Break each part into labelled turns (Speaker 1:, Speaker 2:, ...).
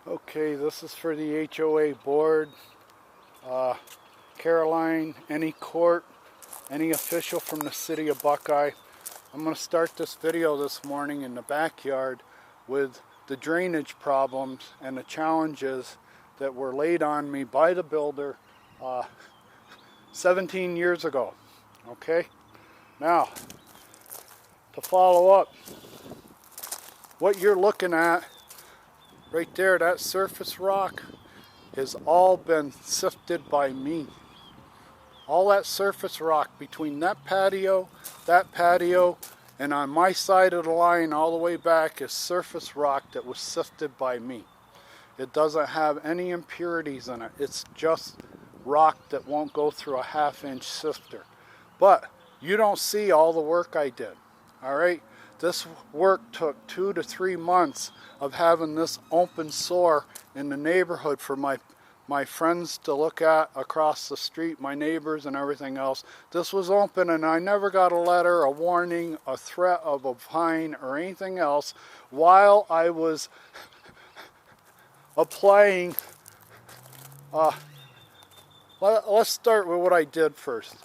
Speaker 1: Okay, this is for the HOA board. Caroline, any court, any official from the city of Buckeye. I'm going to start this video this morning in the backyard with the drainage problems and the challenges that were laid on me by the builder 17 years ago. Okay? Now, to follow up, what you're looking at right there, that surface rock, has all been sifted by me. All that surface rock between that patio, and on my side of the line all the way back is surface rock that was sifted by me. It doesn't have any impurities in it. It's just rock that won't go through a 1/2-inch sifter. But you don't see all the work I did. All right? This work took 2 to 3 months of having this open sore in the neighborhood for my friends to look at across the street, my neighbors and everything else. This was open and I never got a letter, a warning, a threat of a fine or anything else while I was applying. Let's start with what I did first.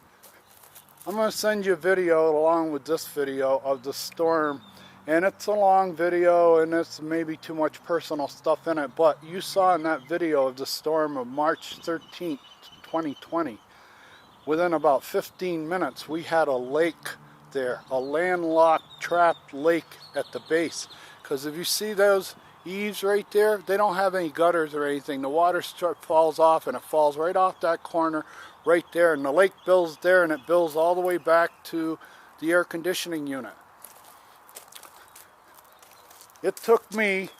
Speaker 1: I'm going to send you a video along with this video of the storm, and it's a long video and it's maybe too much personal stuff in it, but you saw in that video of the storm of March 13th, 2020, within about 15 minutes we had a lake there, a landlocked trapped lake at the base. Because if you see those eaves right there, they don't have any gutters or anything. The water falls off and it falls right off that corner right there, and the lake bills there, and it bills all the way back to the air conditioning unit. It took me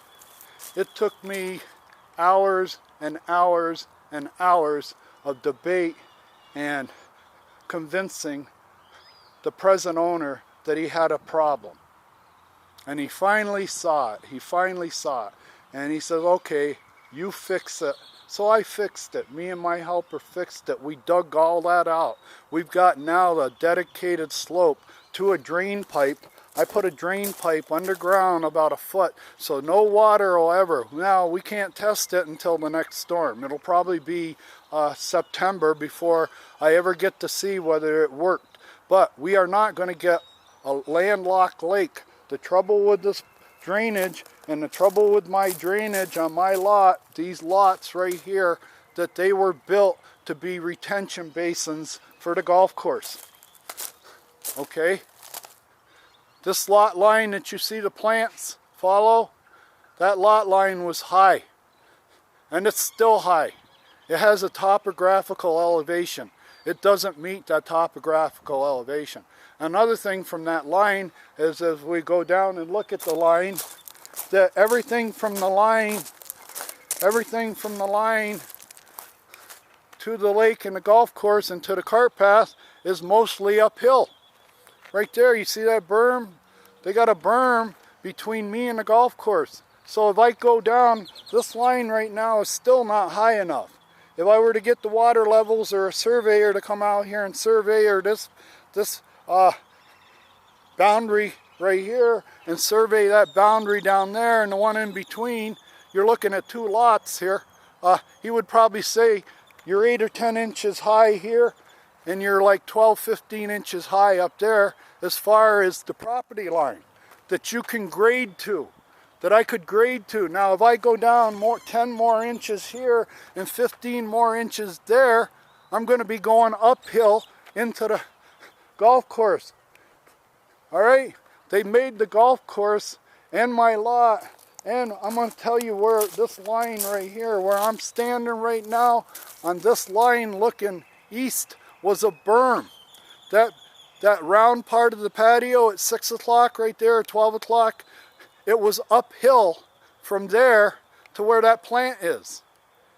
Speaker 1: hours and hours and hours of debate and convincing the present owner that he had a problem. And he finally saw it. And he says, okay, you fix it. So I fixed it. Me and my helper fixed it. We dug all that out. We've got now a dedicated slope to a drain pipe. I put a drain pipe underground about 1 foot, so no water will ever. Now, we can't test it until the next storm. It'll probably be September before I ever get to see whether it worked. But we are not going to get a landlocked lake. The trouble with this drainage and the trouble with my drainage on my lot, these lots right here, that they were built to be retention basins for the golf course. Okay? This lot line that you see the plants follow, that lot line was high. And it's still high. It has a topographical elevation. It doesn't meet that topographical elevation. Another thing from that line is, as we go down and look at the line, that everything from the line to the lake and the golf course and to the cart path is mostly uphill. Right there, you see that berm? They got a berm between me and the golf course. So if I go down, this line right now is still not high enough. If I were to get the water levels or a surveyor to come out here and survey or this boundary right here and survey that boundary down there and the one in between, you're looking at 2 lots here. He would probably say you're 8 or 10 inches high here and you're like 12, 15 inches high up there as far as the property line that you can grade to, that I could grade to. Now if I go down 10 more inches here and 15 more inches there, I'm going to be going uphill into the golf course. All right? They made the golf course and my lot, and I'm going to tell you where this line right here, where I'm standing right now, on this line looking east was a berm. That round part of the patio at 6 o'clock right there, 12 o'clock, it was uphill from there to where that plant is.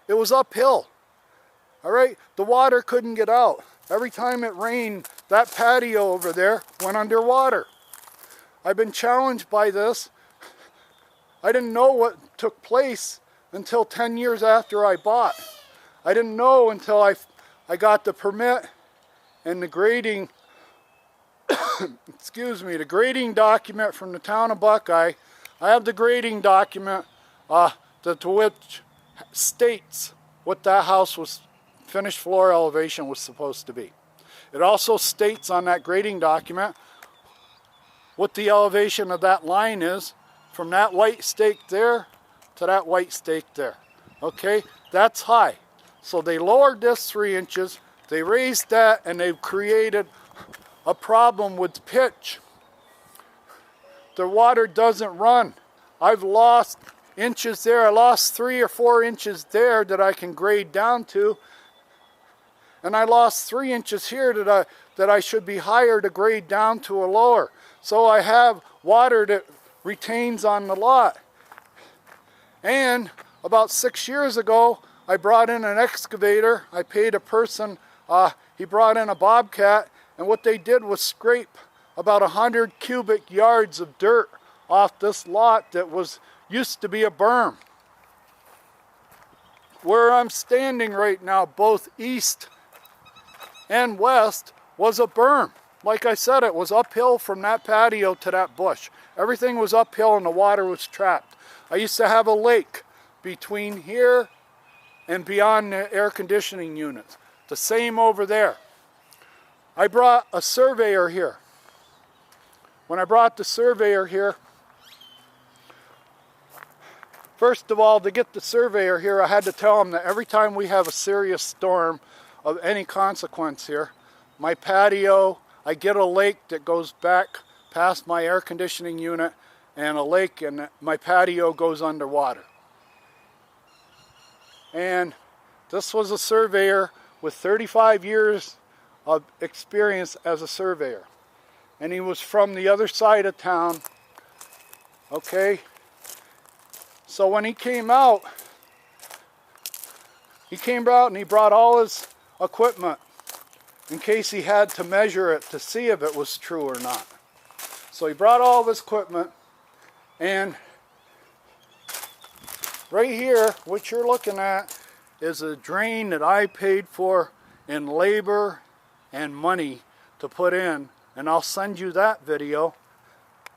Speaker 1: It was uphill. All right? The water couldn't get out. Every time it rained, that patio over there went underwater. I've been challenged by this. I didn't know what took place until 10 years after I bought. I didn't know until I got the permit and the grading, excuse me, the grading document from the town of Buckeye. I have the grading document to which states what that house was, finished floor elevation was supposed to be. It also states on that grading document what the elevation of that line is from that white stake there to that white stake there. Okay, that's high. So they lowered this 3 inches, they raised that, and they've created a problem with pitch. The water doesn't run. I've lost inches there. I lost 3 or 4 inches there that I can grade down to. And I lost 3 inches here that I should be higher to grade down to a lower. So I have water that retains on the lot. And about 6 years ago, I brought in an excavator. I paid a person, he brought in a bobcat, and what they did was scrape about 100 cubic yards of dirt off this lot that used to be a berm. Where I'm standing right now, both east and west, was a berm. Like I said, it was uphill from that patio to that bush. Everything was uphill and the water was trapped. I used to have a lake between here and beyond the air conditioning units. The same over there. I brought a surveyor here. When I brought the surveyor here, first of all, to get the surveyor here, I had to tell him that every time we have a serious storm of any consequence here, my patio, I get a lake that goes back past my air conditioning unit, and a lake, and my patio goes underwater. And this was a surveyor with 35 years of experience as a surveyor. And he was from the other side of town. Okay? So when he came out and he brought all his equipment in case he had to measure it to see if it was true or not. So he brought all of his equipment, and right here, what you're looking at is a drain that I paid for in labor and money to put in, and I'll send you that video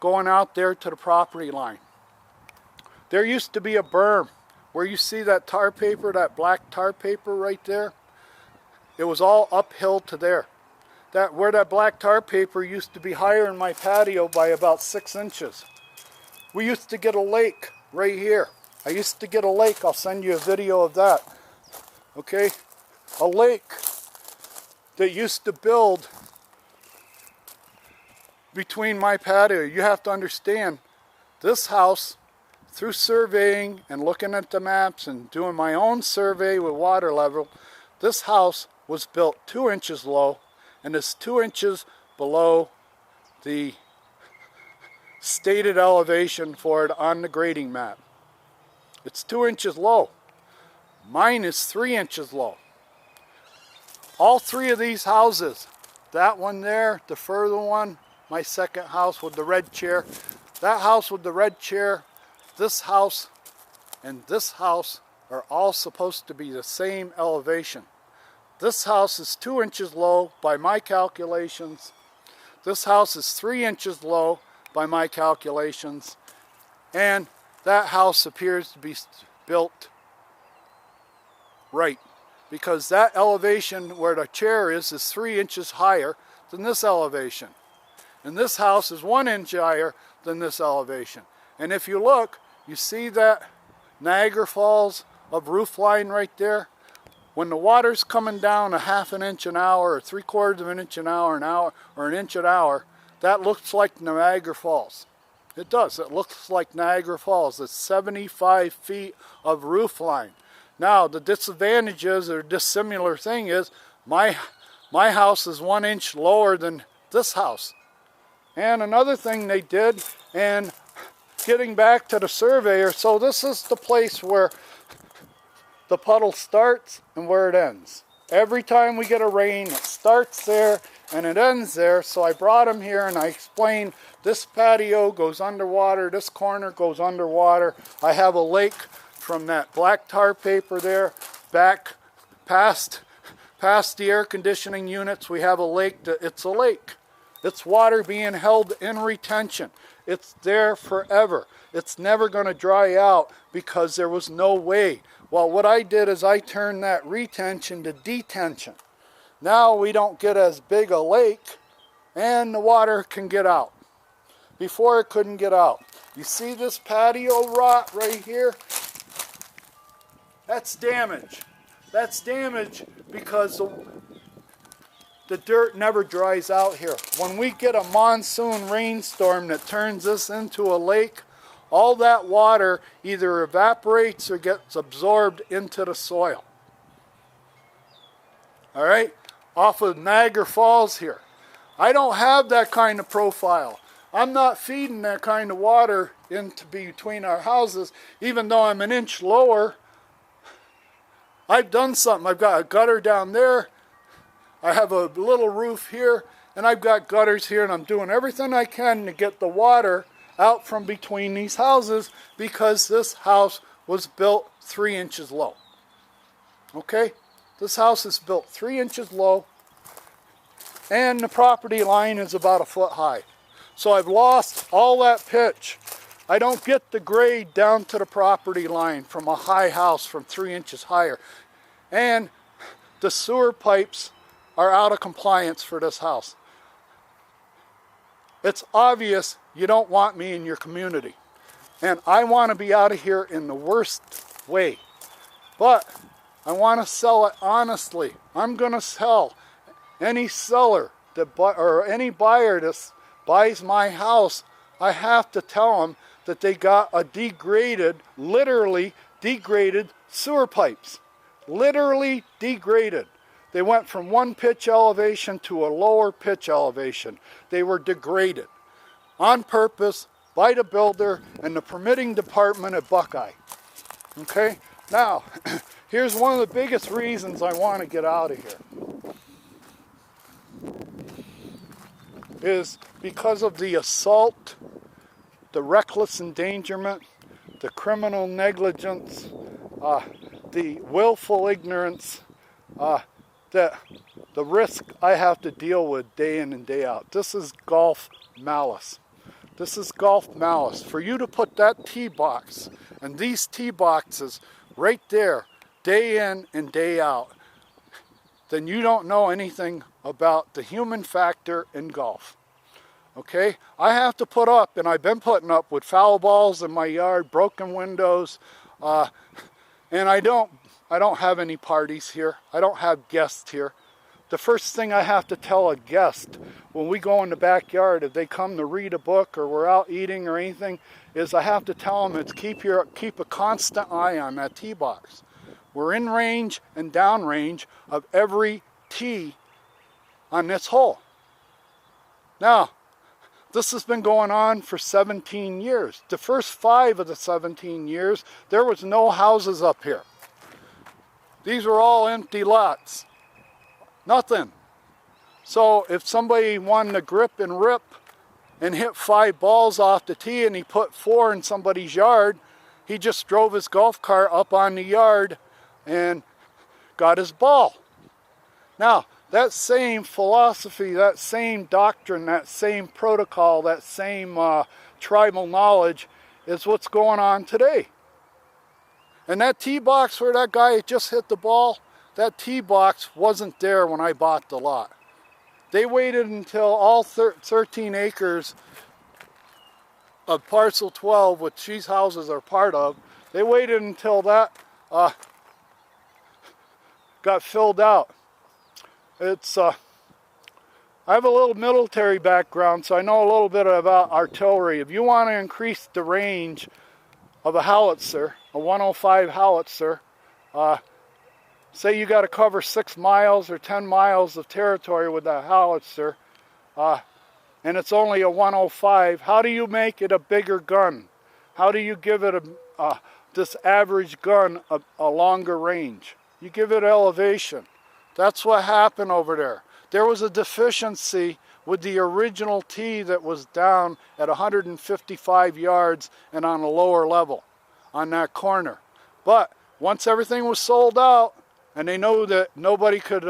Speaker 1: going out there to the property line. There used to be a berm where you see that tar paper, that black tar paper right there. It was all uphill to there. Where that black tar paper used to be higher in my patio by about 6 inches. We used to get a lake right here. I used to get a lake. I'll send you a video of that. Okay? A lake that used to build between my patio. You have to understand, this house, through surveying and looking at the maps and doing my own survey with water level, this house was built 2 inches low, and it's 2 inches below the stated elevation for it on the grading map. It's 2 inches low. Mine is 3 inches low. All 3 of these houses, that one there, the further one, my second house with the red chair, that house with the red chair, this house, and this house are all supposed to be the same elevation. This house is 2 inches low by my calculations. This house is 3 inches low by my calculations. And that house appears to be built right, because that elevation where the chair is 3 inches higher than this elevation. And this house is 1 inch higher than this elevation. And if you look, you see that Niagara Falls of roof line right there? When the water's coming down 1/2 inch an hour, or 3/4 inch an hour, or an inch an hour, that looks like Niagara Falls. It does. It looks like Niagara Falls. It's 75 feet of roof line. Now, the disadvantages or dissimilar thing is my house is 1 inch lower than this house. And another thing they did, and getting back to the surveyor, so this is the place where the puddle starts and where it ends. Every time we get a rain, it starts there and it ends there. So I brought him here and I explained this patio goes underwater, this corner goes underwater. I have a lake from that black tar paper there back past the air conditioning units. We have a lake. It's a lake. It's water being held in retention. It's there forever. It's never going to dry out because there was no way. Well, what I did is I turned that retention to detention. Now we don't get as big a lake and the water can get out. Before it couldn't get out. You see this patio rot right here? That's damage. That's damage because the dirt never dries out here. When we get a monsoon rainstorm that turns this into a lake, all that water either evaporates or gets absorbed into the soil. All right? Off of Niagara Falls here. I don't have that kind of profile. I'm not feeding that kind of water into between our houses, even though I'm an inch lower. I've done something. I've got a gutter down there. I have a little roof here, and I've got gutters here, and I'm doing everything I can to get the water out from between these houses because this house was built 3 inches low. Okay? This house is built 3 inches low, and the property line is about 1 foot high. So I've lost all that pitch. I don't get the grade down to the property line from a high house from 3 inches higher. And the sewer pipes are out of compliance for this house. It's obvious you don't want me in your community. And I want to be out of here in the worst way. But I want to sell it honestly. I'm going to sell any seller that or any buyer that buys my house. I have to tell them that they got a degraded, literally degraded sewer pipes. Literally degraded. They went from 1 pitch elevation to a lower pitch elevation. They were degraded on purpose by the builder and the permitting department at Buckeye. Okay? Now, here's one of the biggest reasons I want to get out of here. Is because of the assault, the reckless endangerment, the criminal negligence, the willful ignorance, that the risk I have to deal with day in and day out. This is golf malice. This is golf malice. For you to put that tee box and these tee boxes right there, day in and day out, then you don't know anything about the human factor in golf. Okay? I have to put up, and I've been putting up with foul balls in my yard, broken windows, and I don't have any parties here. I don't have guests here. The first thing I have to tell a guest when we go in the backyard, if they come to read a book or we're out eating or anything, is I have to tell them it's keep a constant eye on that tee box. We're in range and down range of every tee on this hole. Now, this has been going on for 17 years. The first 5 of the 17 years, there was no houses up here. These were all empty lots. Nothing. So if somebody wanted to grip and rip and hit 5 balls off the tee and he put 4 in somebody's yard, he just drove his golf cart up on the yard and got his ball. Now, that same philosophy, that same doctrine, that same protocol, that same tribal knowledge is what's going on today. And that tee box where that guy just hit the ball, that tee box wasn't there when I bought the lot. They waited until all 13 acres of parcel 12, which these houses are part of, they waited until that got filled out. It's I have a little military background, so I know a little bit about artillery. If you want to increase the range of a howitzer, a 105 howitzer, say you got to cover 6 miles or 10 miles of territory with a howitzer, and it's only a 105, how do you make it a bigger gun? How do you give it this average gun a longer range? You give it elevation. That's what happened over there. There was a deficiency with the original tee that was down at 155 yards and on a lower level on that corner. But once everything was sold out and they know that nobody could,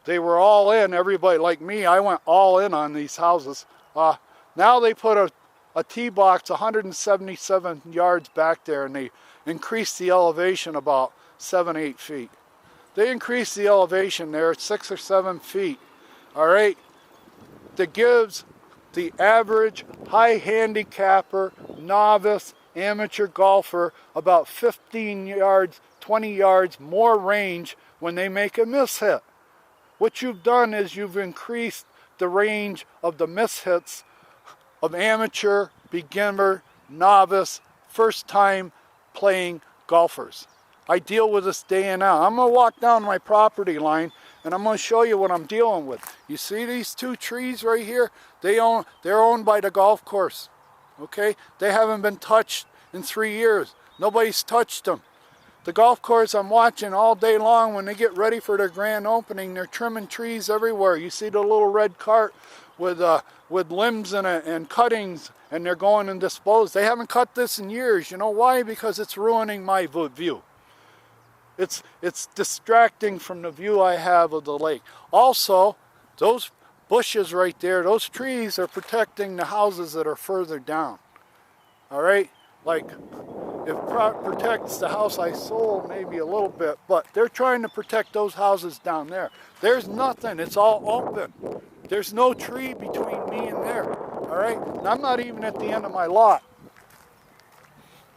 Speaker 1: they were all in, everybody like me, I went all in on these houses. Now they put a tee box 177 yards back there, and they increased the elevation about 7-8 feet. They increased the elevation there 6 or 7 feet, all right? That gives the average high handicapper, novice, amateur golfer about 15 yards, 20 yards more range when they make a miss hit. What you've done is you've increased the range of the miss hits of amateur, beginner, novice, first time playing golfers. I deal with this day in and out. I'm going to walk down my property line and I'm going to show you what I'm dealing with. You see these 2 trees right here? They're owned by the golf course. Okay? They haven't been touched in 3 years. Nobody's touched them. The golf course I'm watching all day long, when they get ready for their grand opening, they're trimming trees everywhere. You see the little red cart with limbs in it and cuttings, and they're going and dispose. They haven't cut this in years. You know why? Because it's ruining my view. It's distracting from the view I have of the lake. Also, those bushes right there, those trees are protecting the houses that are further down. All right? Like, it protects the house I sold maybe a little bit, but they're trying to protect those houses down there. There's nothing. It's all open. There's no tree between me and there. All right? And I'm not even at the end of my lot.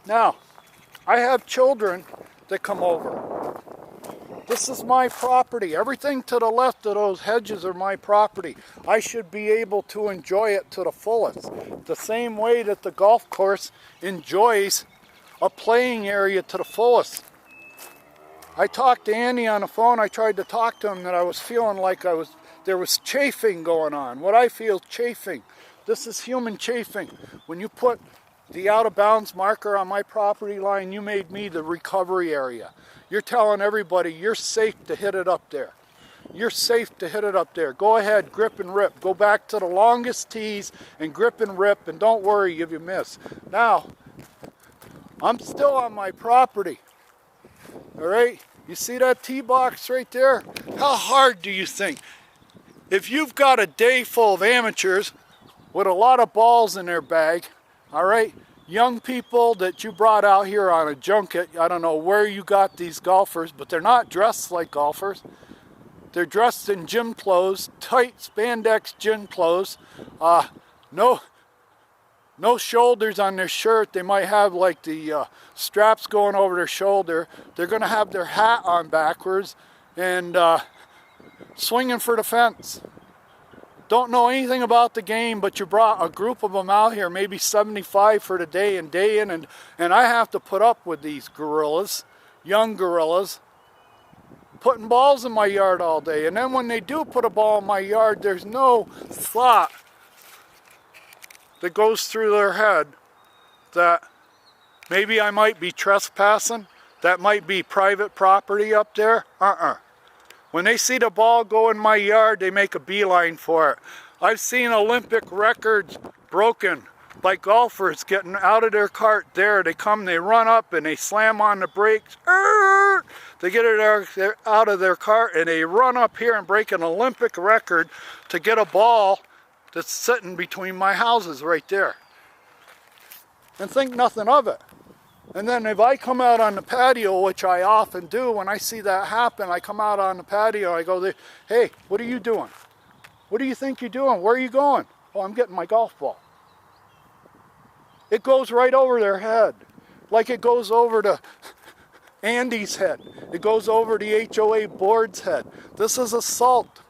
Speaker 1: Now, I have children that come over. This is my property. Everything to the left of those hedges are my property. I should be able to enjoy it to the fullest. The same way that the golf course enjoys a playing area to the fullest. I talked to Andy on the phone. I tried to talk to him that I was feeling like there was chafing going on. What I feel chafing. This is human chafing. When you put the out of bounds marker on my property line, you made me the recovery area. You're telling everybody you're safe to hit it up there. You're safe to hit it up there. Go ahead, grip and rip. Go back to the longest tees and grip and rip, and don't worry if you miss. Now, I'm still on my property. All right? You see that tee box right there? How hard do you think? If you've got a day full of amateurs with a lot of balls in their bag, all right, young people that you brought out here on a junket, I don't know where you got these golfers, but they're not dressed like golfers. They're dressed in gym clothes, tight spandex gym clothes, no shoulders on their shirt. They might have like the straps going over their shoulder. They're going to have their hat on backwards and swinging for the fence. Don't know anything about the game, but you brought a group of them out here, maybe 75 for the day and day in, and I have to put up with these gorillas, young gorillas, putting balls in my yard all day. And then when they do put a ball in my yard, there's no thought that goes through their head that maybe I might be trespassing, that might be private property up there. When they see the ball go in my yard, they make a beeline for it. I've seen Olympic records broken by golfers getting out of their cart there. They come, they run up, and they slam on the brakes. They get it out of their cart, and they run up here and break an Olympic record to get a ball that's sitting between my houses right there. And think nothing of it. And then if I come out on the patio, which I often do, when I see that happen, I come out on the patio, I go, hey, what are you doing? What do you think you're doing? Where are you going? Oh, I'm getting my golf ball. It goes right over their head, like it goes over to Andy's head. It goes over the HOA board's head. This is assault.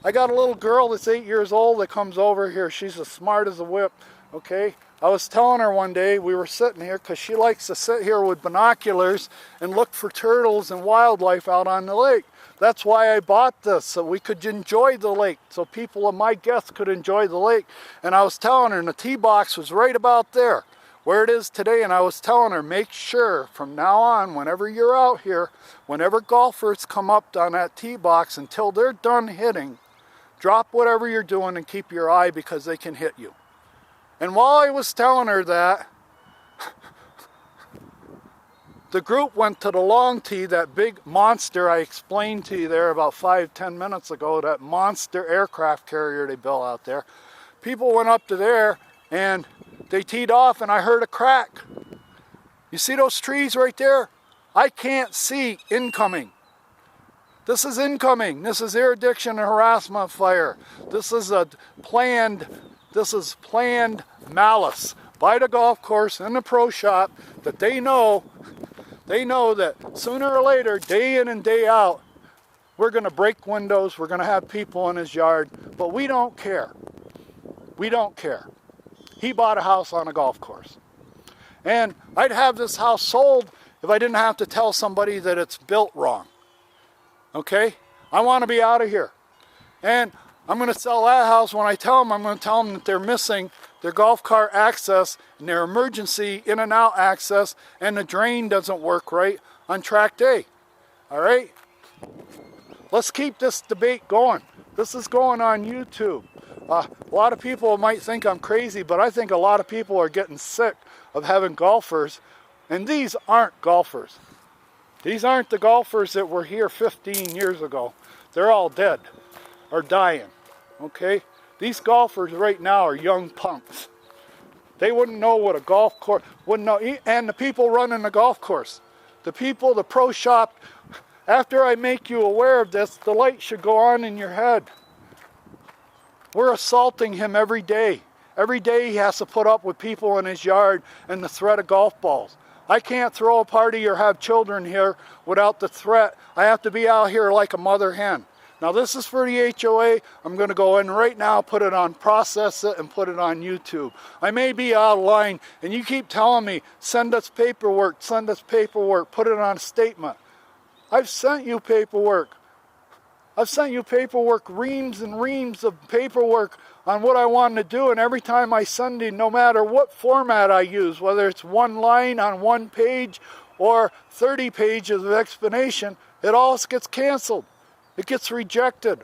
Speaker 1: I got a little girl that's 8 years old that comes over here. She's as smart as a whip, okay? I was telling her one day, we were sitting here, because she likes to sit here with binoculars and look for turtles and wildlife out on the lake. That's why I bought this, so we could enjoy the lake, so people of my guests could enjoy the lake. And I was telling her, and the tee box was right about there, where it is today. And I was telling her, make sure from now on, whenever you're out here, whenever golfers come up on that tee box, until they're done hitting, drop whatever you're doing and keep your eye, because they can hit you. And while I was telling her that, the group went to the long tee, that big monster I explained to you there about 5-10 minutes ago, that monster aircraft carrier they built out there. People went up to there, and they teed off and I heard a crack. You see those trees right there? I can't see incoming. This is incoming. This is interdiction and harassment fire. This is planned malice by the golf course and the pro shop, that they know that sooner or later, day in and day out, we're going to break windows, we're going to have people in his yard, but we don't care. We don't care. He bought a house on a golf course. And I'd have this house sold if I didn't have to tell somebody that it's built wrong. Okay? I want to be out of here. And I'm going to sell that house. When I tell them, I'm going to tell them that they're missing their golf cart access and their emergency in and out access, and the drain doesn't work right on track day. All right? Let's keep this debate going. This is going on YouTube. A lot of people might think I'm crazy, but I think a lot of people are getting sick of having golfers, and these aren't golfers. These aren't the golfers that were here 15 years ago. They're all dead or dying, okay? These golfers right now are young punks. They wouldn't know what a golf course, wouldn't know, and the people running the golf course, the people, the pro shop. After I make you aware of this, the light should go on in your head. We're assaulting him every day. Every day he has to put up with people in his yard and the threat of golf balls. I can't throw a party or have children here without the threat. I have to be out here like a mother hen. Now this is for the HOA. I'm going to go in right now, put it on, process it, and put it on YouTube. I may be out of line, and you keep telling me, send us paperwork, put it on a statement. I've sent you paperwork. I've sent you paperwork, reams and reams of paperwork on what I wanted to do, and every time I send you, no matter what format I use, whether it's one line on one page or 30 pages of explanation, it all gets canceled. It gets rejected.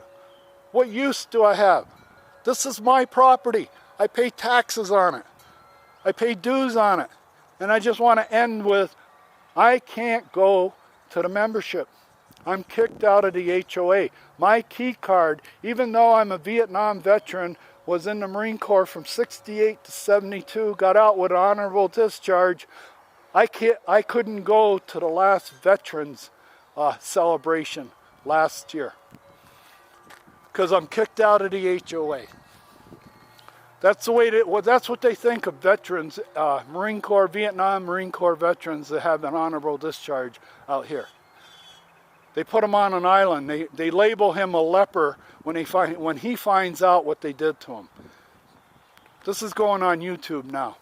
Speaker 1: What use do I have? This is my property. I pay taxes on it. I pay dues on it. And I just want to end with, I can't go to the membership. I'm kicked out of the HOA. My key card, even though I'm a Vietnam veteran, was in the Marine Corps from 68 to 72, got out with honorable discharge. I couldn't go to the last veterans celebration last year because I'm kicked out of the HOA. That's the way that's what they think of veterans, Marine Corps, Vietnam Marine Corps veterans that have an honorable discharge out here. They put him on an island. They label him a leper when he finds out what they did to him. This is going on YouTube now.